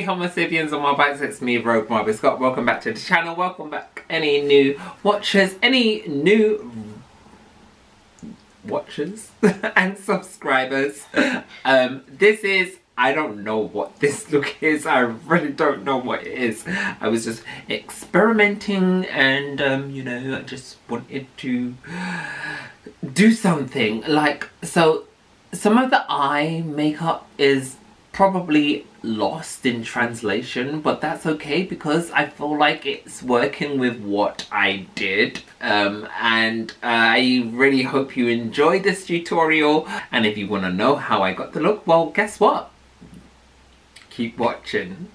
Homo sapiens on my bikes, it's me, Rogue Marby Scott. Welcome back to the channel. Welcome back any new watchers, any new watchers and subscribers. This is, I don't know what this look is. I really don't know what it is. I was just experimenting and you know, I just wanted to do something. Like, so some of the eye makeup is probably lost in translation, but that's okay because I feel like it's working with what I did, and I really hope you enjoyed this tutorial. And if you want to know how I got the look, well, guess what? Keep watching.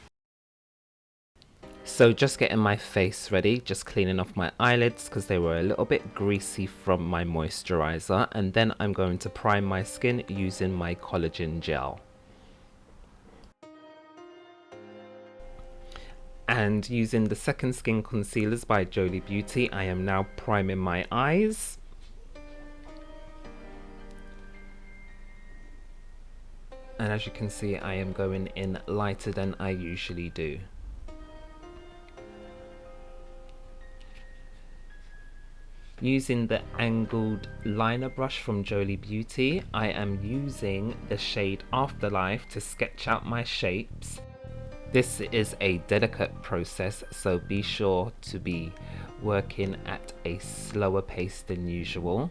So just getting my face ready, just cleaning off my eyelids because they were a little bit greasy from my moisturizer, and then I'm going to prime my skin using my collagen gel. And using the Second Skin Concealers by Jolie Beauty, I am now priming my eyes. And as you can see, I am going in lighter than I usually do. Using the angled liner brush from Jolie Beauty, I am using the shade Afterlife to sketch out my shapes. This is a delicate process, so be sure to be working at a slower pace than usual.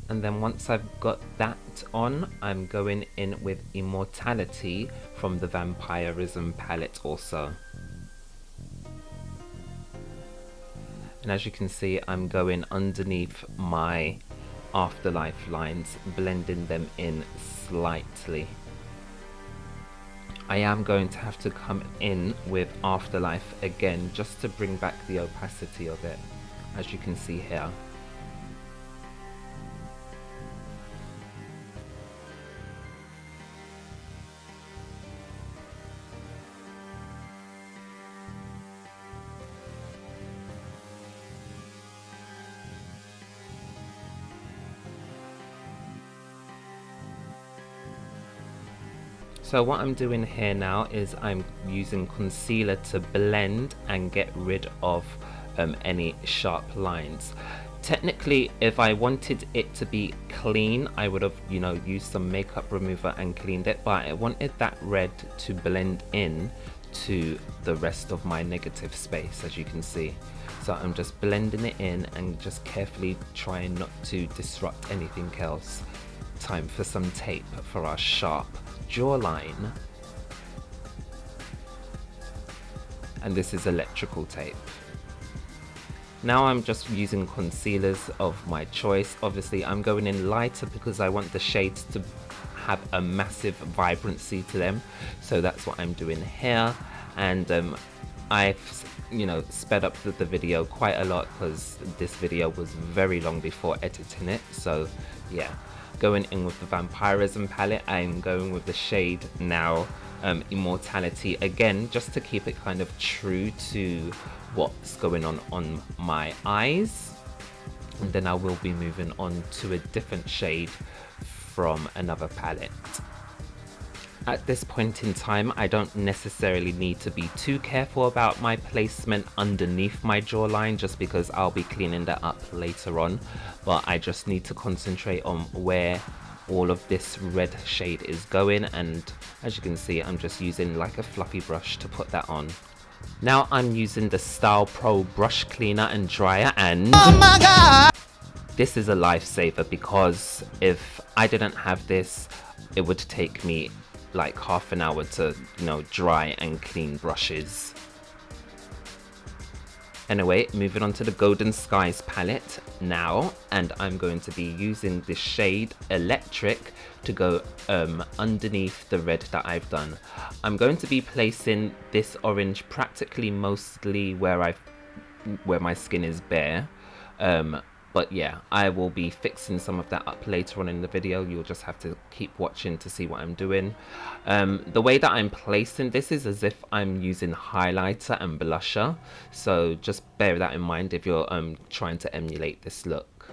And then once I've got that on, I'm going in with Immortality from the Vampirism palette also. And as you can see, I'm going underneath my Afterlife lines, blending them in slightly. I am going to have to come in with Afterlife again just to bring back the opacity of it, as you can see here. So what I'm doing here now is I'm using concealer to blend and get rid of any sharp lines. Technically, if I wanted it to be clean, I would have, you know, used some makeup remover and cleaned it, but I wanted that red to blend in to the rest of my negative space, as you can see. So I'm just blending it in and just carefully trying not to disrupt anything else. Time for some tape for our sharp jawline, and this is electrical tape. Now I'm just using concealers of my choice. Obviously I'm going in lighter because I want the shades to have a massive vibrancy to them, so that's what I'm doing here. And I've, you know, sped up the video quite a lot because this video was very long before editing it. So yeah, going in with the Vampirism palette, I'm going with the shade now Immortality again, just to keep it kind of true to what's going on my eyes. And then I will be moving on to a different shade from another palette. At this point in time, I don't necessarily need to be too careful about my placement underneath my jawline, just because I'll be cleaning that up later on. But I just need to concentrate on where all of this red shade is going, and as you can see, I'm just using like a fluffy brush to put that on. Now I'm using the Style Pro brush cleaner and dryer, and oh my god, this is a lifesaver because if I didn't have this, it would take me like half an hour to, you know, dry and clean brushes. Anyway, moving on to the Golden Skies palette now, and I'm going to be using the shade Electric to go underneath the red that I've done. I'm going to be placing this orange practically mostly where my skin is bare. But yeah, I will be fixing some of that up later on in the video. You'll just have to keep watching to see what I'm doing. The way that I'm placing this is as if I'm using highlighter and blusher. So just bear that in mind if you're trying to emulate this look.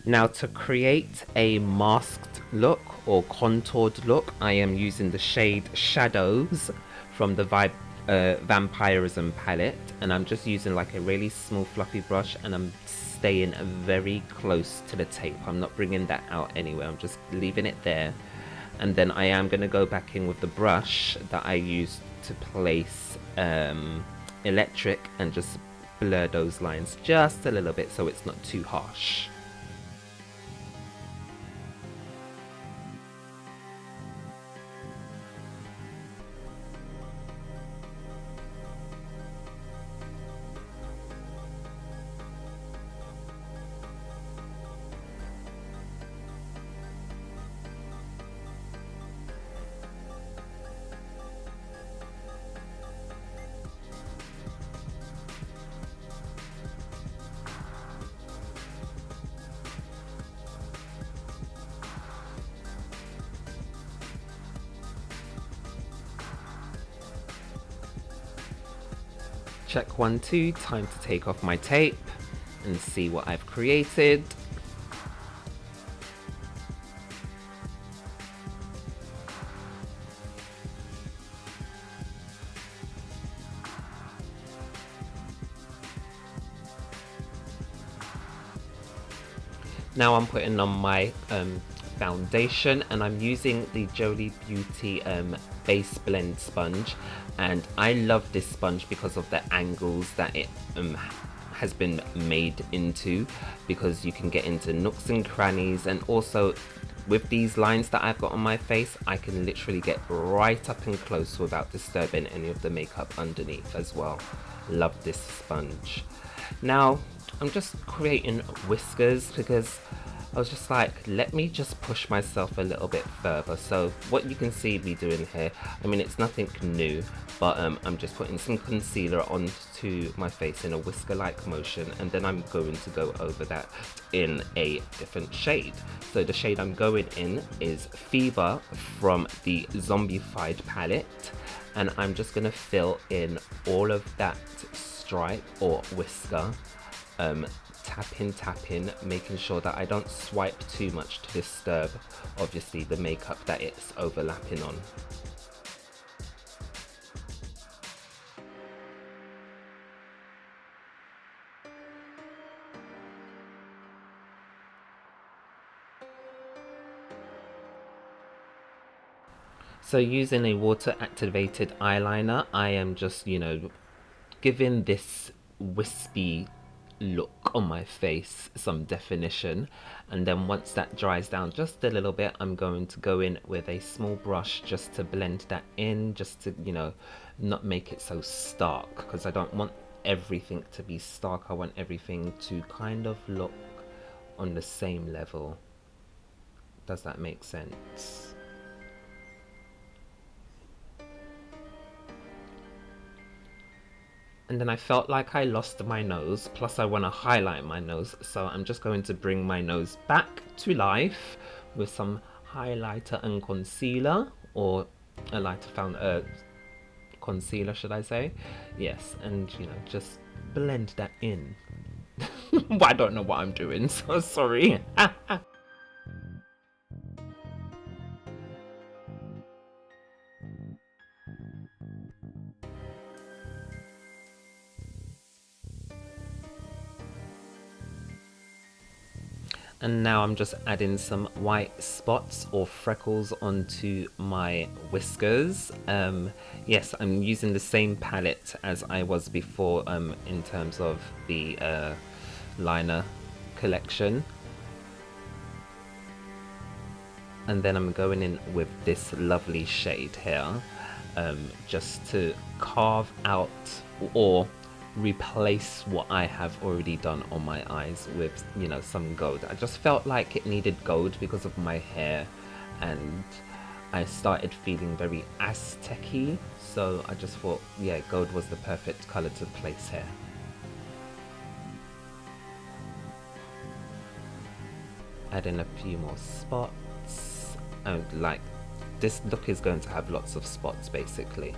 Now to create a masked look or contoured look, I am using the shade Shadows from the Vampirism palette, and I'm just using like a really small fluffy brush, and I'm staying very close to the tape. I'm not bringing that out anywhere, I'm just leaving it there. And then I am going to go back in with the brush that I used to place Electric and just blur those lines just a little bit so it's not too harsh. Check 1, 2, time to take off my tape and see what I've created. Now I'm putting on my foundation, and I'm using the Jolie Beauty base blend sponge, and I love this sponge because of the angles that it has been made into, because you can get into nooks and crannies, and also with these lines that I've got on my face, I can literally get right up and close without disturbing any of the makeup underneath as well. Love this sponge. Now I'm just creating whiskers because I was just like, let me just push myself a little bit further. So what you can see me doing here, I mean, it's nothing new, but I'm just putting some concealer onto my face in a whisker-like motion, and then I'm going to go over that in a different shade. So the shade I'm going in is Fever from the Zombified palette, and I'm just going to fill in all of that stripe or whisker, tapping, making sure that I don't swipe too much to disturb obviously the makeup that it's overlapping on. So using a water activated eyeliner, I am just, you know, giving this wispy look on my face some definition, and then once that dries down just a little bit, I'm going to go in with a small brush just to blend that in, just to, you know, not make it so stark, because I don't want everything to be stark. I want everything to kind of look on the same level. Does that make sense? And then I felt like I lost my nose, plus I want to highlight my nose, so I'm just going to bring my nose back to life with some highlighter and concealer, or a lighter concealer, should I say? Yes, and you know, just blend that in. I don't know what I'm doing, so sorry. And now I'm just adding some white spots or freckles onto my whiskers. Yes, I'm using the same palette as I was before in terms of the liner collection. And then I'm going in with this lovely shade here, just to carve out or replace what I have already done on my eyes with, you know, some gold. I just felt like it needed gold because of my hair, and I started feeling very Aztec-y, so I just thought, yeah, gold was the perfect color to place here. Add in a few more spots, and like, this look is going to have lots of spots basically.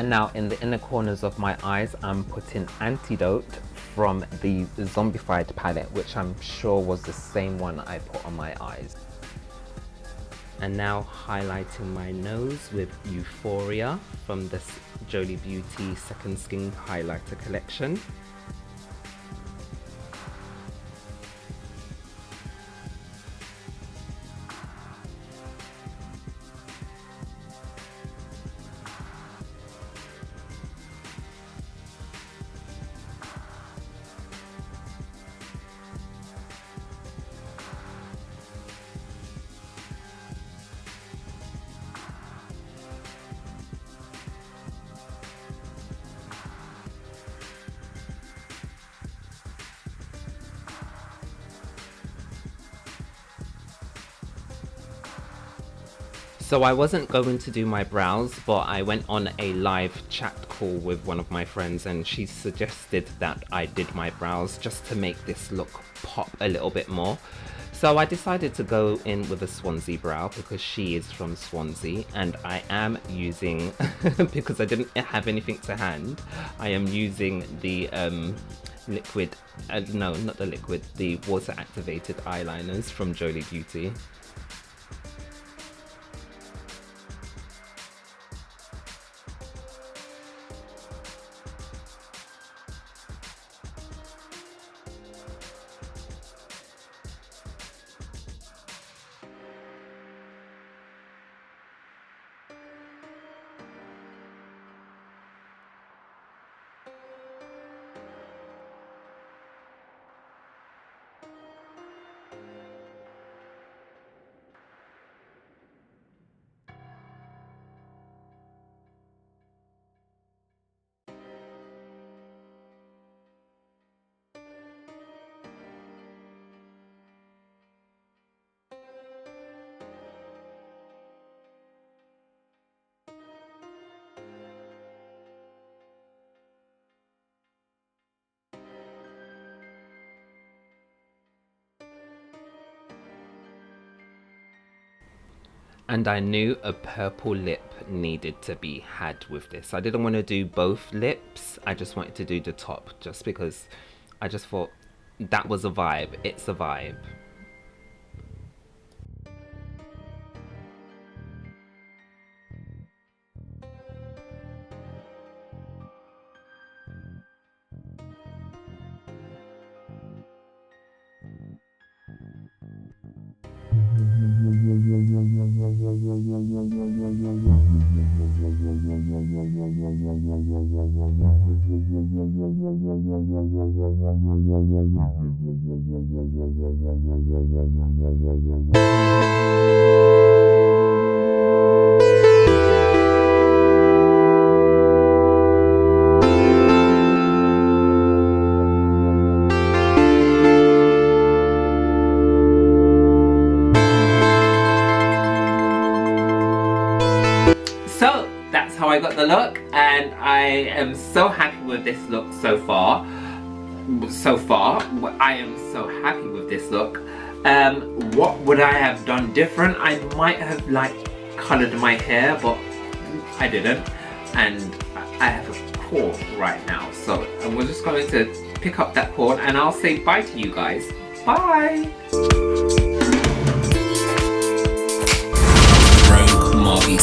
And now in the inner corners of my eyes, I'm putting Antidote from the Zombified palette, which I'm sure was the same one I put on my eyes. And now highlighting my nose with Euphoria from this Jolie Beauty Second Skin Highlighter collection. So I wasn't going to do my brows, but I went on a live chat call with one of my friends and she suggested that I did my brows just to make this look pop a little bit more. So I decided to go in with a Swansea brow because she is from Swansea, and I am using, because I didn't have anything to hand, I am using the liquid, no, not the liquid, the water activated eyeliners from Jolie Beauty. And I knew a purple lip needed to be had with this. I didn't want to do both lips. I just wanted to do the top just because I just thought that was a vibe. It's a vibe. So that's how I got the look, and I am so happy with this look so far. I am so happy with this look. What would I have done different? I might have like coloured my hair, but I didn't, and I have a cord right now, so we're just going to pick up that cord and I'll say bye to you guys. Bye! Rogue Marby